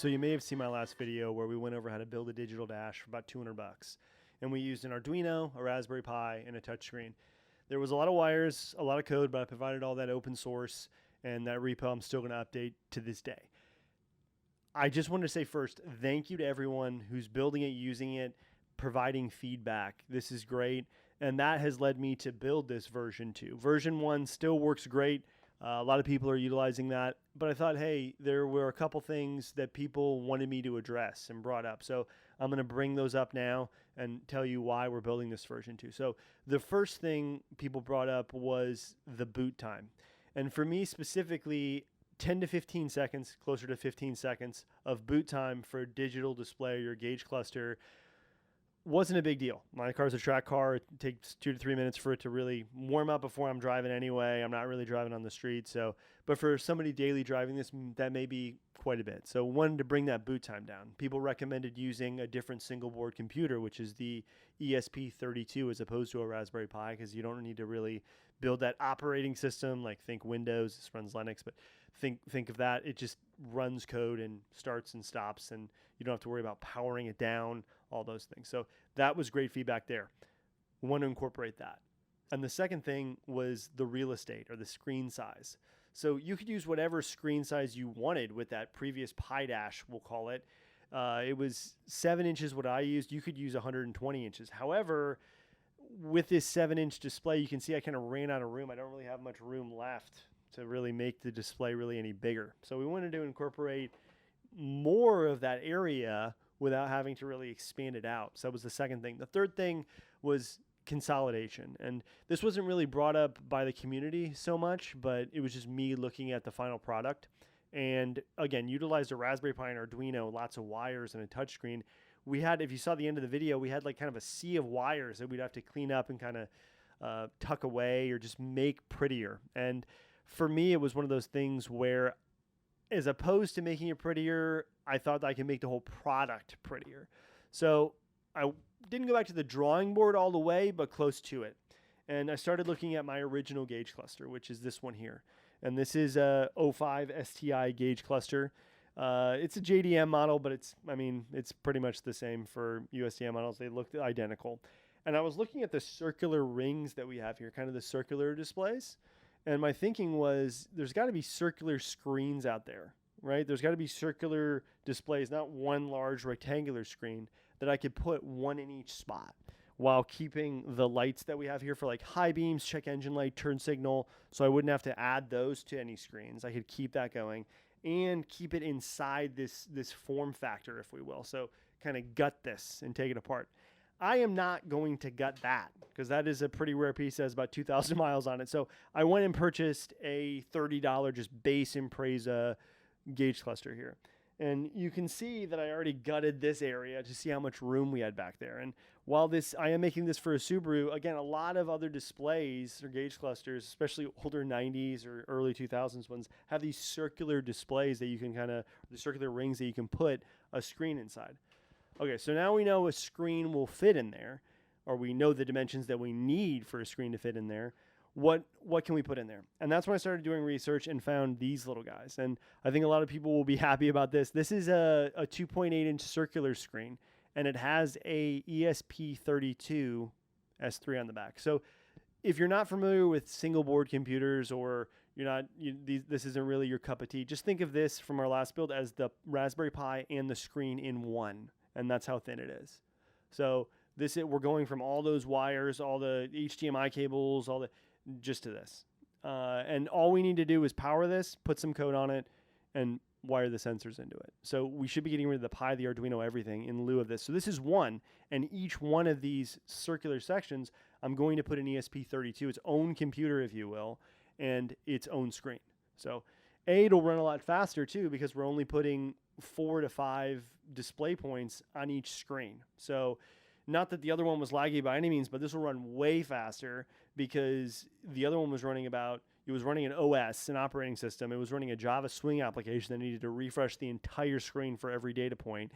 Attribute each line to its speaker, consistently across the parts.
Speaker 1: So you may have seen my last video where we went over how to build a digital dash for about 200 bucks. And we used an Arduino, a Raspberry Pi, and a touchscreen. There was a lot of wires, a lot of code, but I provided all that open source, and that repo I'm still going to update to this day. I just wanted to say first, thank you to everyone who's building it, using it, providing feedback. This is great. And that has led me to build this version 2. Version 1 still works great. A lot of people are utilizing that, but I thought, hey, there were a couple things that people wanted me to address and brought up. So I'm going to bring those up now and tell you why we're building this version 2. So the first thing people brought up was the boot time. And for me specifically, 10 to 15 seconds, closer to 15 seconds of boot time for a digital display or your gauge cluster wasn't a big deal. My car's a track car. It takes 2 to 3 minutes for it to really warm up before I'm driving anyway. I'm not really driving on the street. But for somebody daily driving this, that may be quite a bit. So wanted to bring that boot time down. People recommended using a different single board computer, which is the ESP32 as opposed to a Raspberry Pi, because you don't need to really build that operating system. Like think Windows, this runs Linux, but think of that. It just runs code and starts and stops, and you don't have to worry about powering it down, all those things. So that was great feedback there. We want to incorporate that. And the second thing was the real estate or the screen size. So you could use whatever screen size you wanted with that previous Pi Dash, we'll call it. It was 7 inches what I used. You could use 120 inches. However, with this 7-inch display, you can see I kind of ran out of room. I don't really have much room left to really make the display really any bigger. So we wanted to incorporate more of that area without having to really expand it out. So that was the second thing. The third thing was consolidation. And this wasn't really brought up by the community so much, but it was just me looking at the final product. And again, utilized a Raspberry Pi and Arduino, lots of wires and a touchscreen. We had, if you saw the end of the video, we had like kind of a sea of wires that we'd have to clean up and kind of tuck away or just make prettier. And for me, it was one of those things where, as opposed to making it prettier, I thought that I could make the whole product prettier. So I didn't go back to the drawing board all the way, but close to it. And I started looking at my original gauge cluster, which is this one here. And this is a 05 STI gauge cluster. It's a JDM model, but it's pretty much the same for USDM models. They look identical. And I was looking at the circular rings that we have here, kind of the circular displays. And my thinking was there's got to be circular screens out there, right? There's got to be circular displays, not one large rectangular screen, that I could put one in each spot while keeping the lights that we have here for like high beams, check engine light, turn signal. So I wouldn't have to add those to any screens. I could keep that going and keep it inside this form factor, if we will. So kind of gut this and take it apart. I am not going to gut that because that is a pretty rare piece that has about 2,000 miles on it. So I went and purchased a $30 just base Impreza gauge cluster here. And you can see that I already gutted this area to see how much room we had back there. And while I am making this for a Subaru, again, a lot of other displays or gauge clusters, especially older 90s or early 2000s ones, have these circular displays that you can the circular rings that you can put a screen inside. Okay, so now we know a screen will fit in there, or we know the dimensions that we need for a screen to fit in there. What can we put in there? And that's when I started doing research and found these little guys. And I think a lot of people will be happy about this. This is a 2.8-inch circular screen, and it has a ESP32 S3 on the back. So if you're not familiar with single board computers, or this isn't really your cup of tea, just think of this from our last build as the Raspberry Pi and the screen in one. And that's how thin it is. So we're going from all those wires, all the HDMI cables, just to this. And all we need to do is power this, put some code on it, and wire the sensors into it. So we should be getting rid of the Pi, the Arduino, everything in lieu of this. So this is one, and each one of these circular sections, I'm going to put an ESP32, its own computer, if you will, and its own screen. So it'll run a lot faster too, because we're only putting 4 to 5 display points on each screen. So not that the other one was laggy by any means, but this will run way faster because the other one was running an OS, an operating system. It was running a Java Swing application that needed to refresh the entire screen for every data point.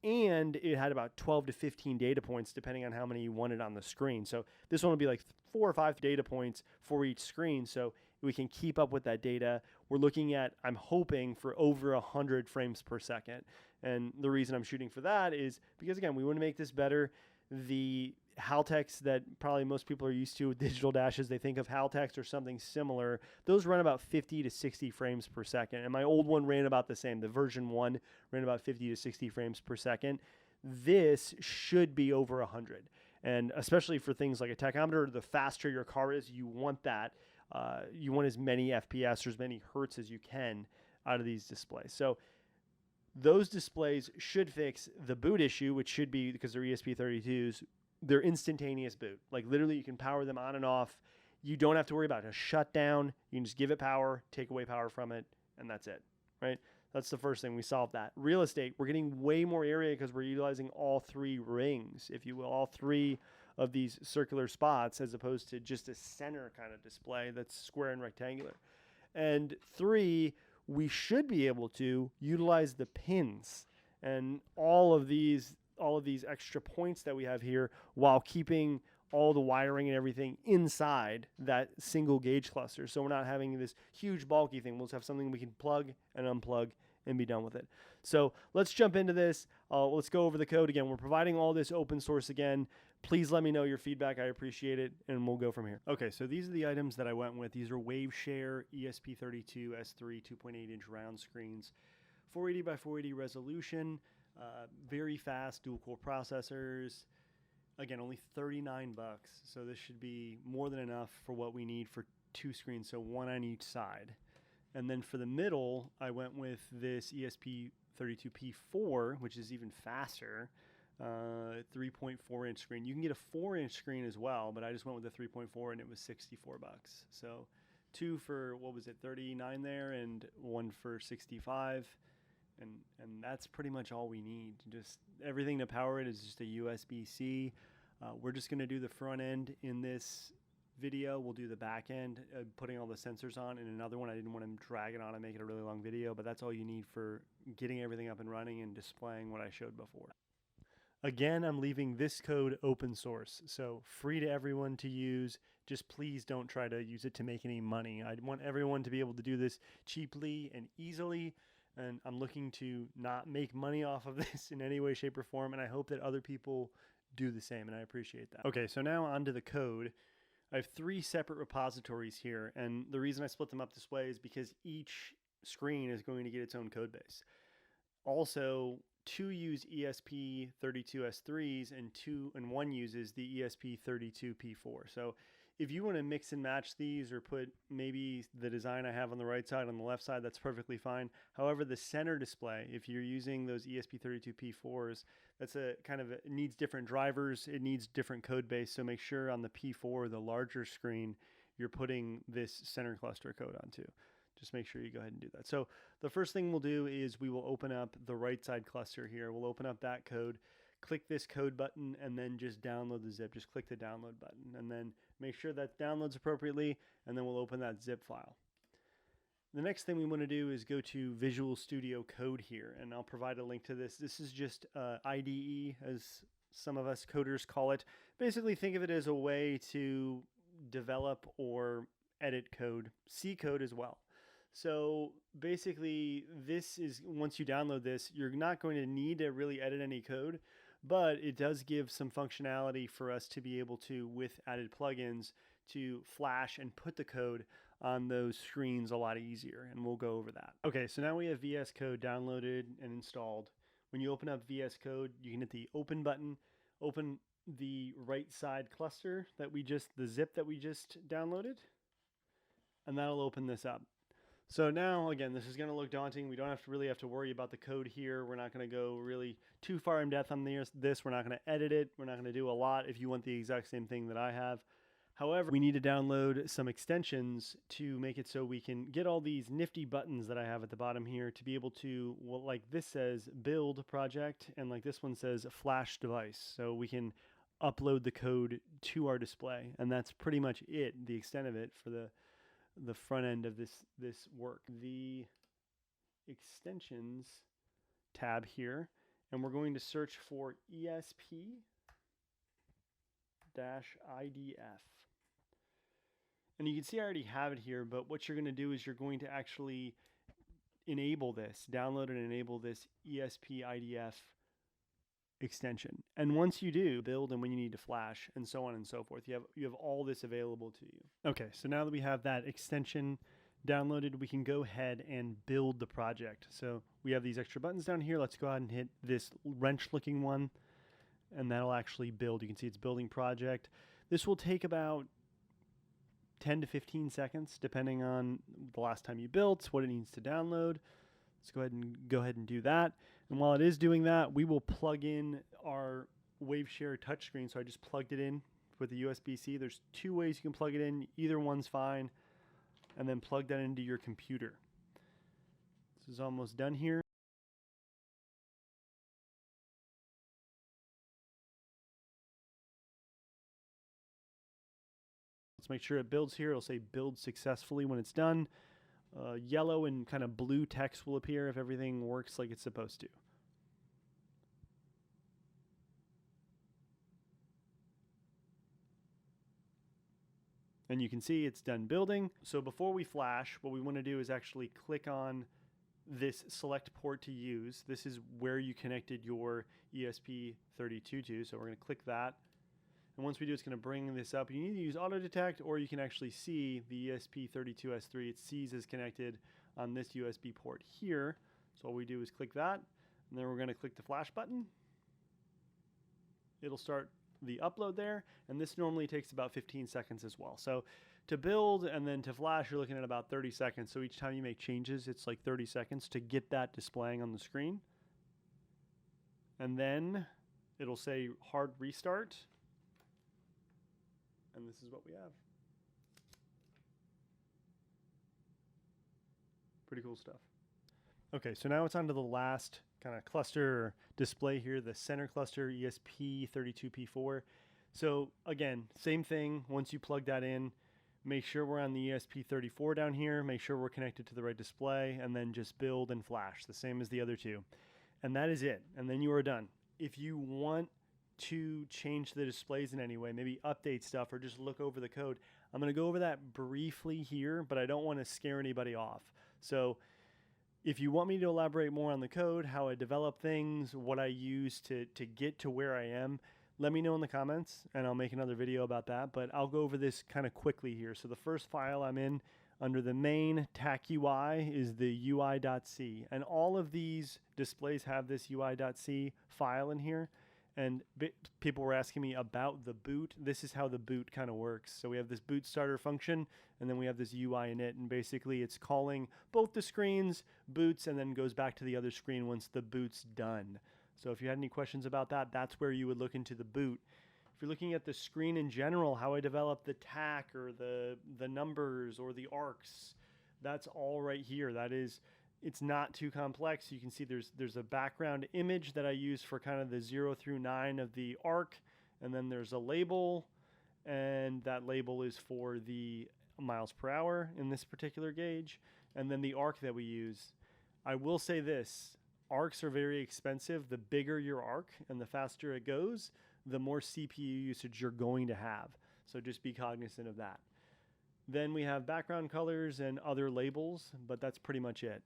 Speaker 1: And it had about 12 to 15 data points, depending on how many you wanted on the screen. So this one will be like 4 or 5 data points for each screen. So we can keep up with that data. We're looking at, I'm hoping, for over 100 frames per second. And the reason I'm shooting for that is because, again, we want to make this better. The Haltex that probably most people are used to with digital dashes, they think of Haltex or something similar. Those run about 50 to 60 frames per second. And my old one ran about the same. The version 1 ran about 50 to 60 frames per second. This should be over 100. And especially for things like a tachometer, the faster your car is, you want that. You want as many FPS or as many hertz as you can out of these displays. So those displays should fix the boot issue, which should be, because they're ESP32s, they're instantaneous boot. Like literally you can power them on and off. You don't have to worry about a shutdown. You can just give it power, take away power from it, and that's it, right? That's the first thing. We solved that. Real estate, we're getting way more area because we're utilizing all 3 rings, if you will, all 3 of these circular spots, as opposed to just a center kind of display that's square and rectangular. And 3, we should be able to utilize the pins and all of these extra points that we have here while keeping all the wiring and everything inside that single gauge cluster. So we're not having this huge bulky thing. We'll just have something we can plug and unplug and be done with it. So let's jump into this. Let's go over the code again. We're providing all this open source again. Please let me know your feedback. I appreciate it, and we'll go from here. Okay, so these are the items that I went with. These are Waveshare ESP32 S3 2.8-inch round screens, 480 by 480 resolution, very fast dual-core processors. Again, only 39 bucks, so this should be more than enough for what we need for 2 screens, so 1 on each side. And then for the middle, I went with this ESP32P4, which is even faster. 3.4-inch screen. You can get a 4-inch screen as well, but I just went with the 3.4 and it was 64 bucks. So 2 for, what was it, 39 there, and 1 for 65. And that's pretty much all we need. Just everything to power it is just a USB-C. We're just going to do the front end in this video. We'll do the back end, putting all the sensors on. In another one, I didn't want to drag it on and make it a really long video, but that's all you need for getting everything up and running and displaying what I showed before. Again, I'm leaving this code open source, so free to everyone to use. Just please don't try to use it to make any money. I want everyone to be able to do this cheaply and easily, and I'm looking to not make money off of this in any way, shape, or form, and I hope that other people do the same, and I appreciate that. Okay, so now onto the code. I have 3 separate repositories here, and the reason I split them up this way is because each screen is going to get its own code base. Also, 2 use ESP32S3s and 1 uses the ESP32P4. So if you want to mix and match these or put maybe the design I have on the right side on the left side, that's perfectly fine. However, the center display, if you're using those ESP32P4s, that's a kind of, it needs different drivers, it needs different code base. So make sure on the P4, the larger screen, you're putting this center cluster code onto. Just make sure you go ahead and do that. So the first thing we'll do is we will open up the right side cluster here. We'll open up that code, click this code button, and then just download the zip. Just click the download button and then make sure that downloads appropriately, and then we'll open that zip file. The next thing we want to do is go to Visual Studio Code here, and I'll provide a link to this. This is just IDE, as some of us coders call it. Basically, think of it as a way to develop or edit code, see code as well. So basically, this is, once you download this, you're not going to need to really edit any code, but it does give some functionality for us to be able to, with added plugins, to flash and put the code on those screens a lot easier, and we'll go over that. Okay, so now we have VsCode downloaded and installed. When you open up VsCode, you can hit the open button, open the right side cluster that the zip that we just downloaded, and that'll open this up. So now, again, this is going to look daunting. We don't really have to worry about the code here. We're not going to go really too far in depth on this. We're not going to edit it. We're not going to do a lot if you want the exact same thing that I have. However, we need to download some extensions to make it so we can get all these nifty buttons that I have at the bottom here to be able to, well, like this says build project, and like this one says flash device. So we can upload the code to our display, and that's pretty much it, the extent of it for the front end of this work. The extensions tab here, and we're going to search for ESP-IDF. And you can see I already have it here, but what you're going to do is you're going to actually enable this, download and enable this ESP extension. And once you do, build and when you need to flash and so on and so forth. You have all this available to you. Okay, so now that we have that extension downloaded, we can go ahead and build the project. So we have these extra buttons down here. Let's go ahead and hit this wrench looking one, and that'll actually build. You can see it's building project. This will take about 10 to 15 seconds, depending on the last time you built, what it needs to download. Let's go ahead and do that. And while it is doing that, we will plug in our Waveshare touchscreen. So I just plugged it in with the USB-C. There's two ways you can plug it in. Either one's fine. And then plug that into your computer. This is almost done here. Let's make sure it builds here. It'll say build successfully when it's done. Yellow and kind of blue text will appear if everything works like it's supposed to. And you can see it's done building. So before we flash, what we want to do is actually click on this select port to use. This is where you connected your ESP32 to. So we're going to click that. And once we do, it's going to bring this up. You need to use auto detect, or you can actually see the ESP32s3. It sees as connected on this USB port here. So all we do is click that, and then we're going to click the flash button. It'll start the upload there, and this normally takes about 15 seconds as well. So to build and then to flash, you're looking at about 30 seconds. So each time you make changes, it's like 30 seconds to get that displaying on the screen. And then it'll say hard restart. And this is what we have. Pretty cool stuff. Okay, so now it's on to the last kind of cluster display here, the center cluster ESP32P4. So again, same thing. Once you plug that in, make sure we're on the ESP34 down here, make sure we're connected to the right display, and then just build and flash, the same as the other two. And that is it. And then you are done. If you want to change the displays in any way, maybe update stuff or just look over the code, I'm going to go over that briefly here, but I don't want to scare anybody off. So if you want me to elaborate more on the code, how I develop things, what I use to get to where I am, let me know in the comments and I'll make another video about that. But I'll go over this kind of quickly here. So the first file I'm in under the main TAC UI is the UI.c. And all of these displays have this UI.c file in here. And people were asking me about the boot. This is how the boot kind of works. So we have this boot starter function, and then we have this UI in it. And basically it's calling both the screens, boots, and then goes back to the other screen once the boot's done. So if you had any questions about that, that's where you would look into the boot. If you're looking at the screen in general, how I develop the TAC or the numbers or the arcs, that's all right here. That is, it's not too complex. You can see there's a background image that I use for kind of the 0 through 9 of the arc, and then there's a label, and that label is for the miles per hour in this particular gauge, and then the arc that we use. I will say this, arcs are very expensive. The bigger your arc and the faster it goes, the more CPU usage you're going to have. So just be cognizant of that. Then we have background colors and other labels, but that's pretty much it.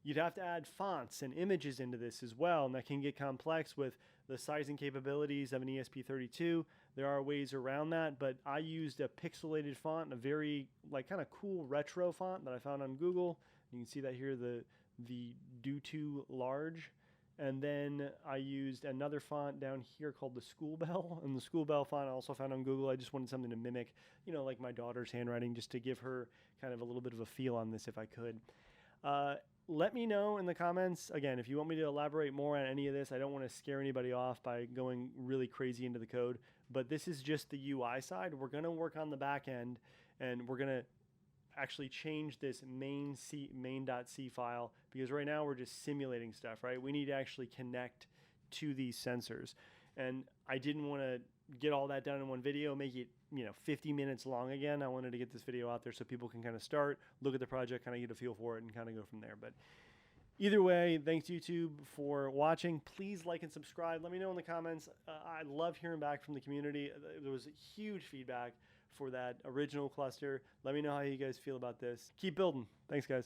Speaker 1: You'd have to add fonts and images into this as well, and that can get complex with the sizing capabilities of an ESP32. There are ways around that, but I used a pixelated font, a very like kind of cool retro font that I found on Google. You can see that here, the Do To Large. And then I used another font down here called the School Bell, and the School Bell font I also found on Google. I just wanted something to mimic, you know, like my daughter's handwriting, just to give her kind of a little bit of a feel on this if I could. Let me know in the comments, again, if you want me to elaborate more on any of this. I don't want to scare anybody off by going really crazy into the code, but this is just the UI side. We're going to work on the back end, and we're going to actually change this main.c file, because right now we're just simulating stuff, right? We need to actually connect to these sensors. And I didn't want to get all that done in one video, make it 50 minutes long again. I wanted to get this video out there so people can kind of start, look at the project, kind of get a feel for it, and kind of go from there. But either way, thanks YouTube for watching. Please like and subscribe. Let me know in the comments. I love hearing back from the community. There was huge feedback for that original cluster. Let me know how you guys feel about this. Keep building. Thanks, guys.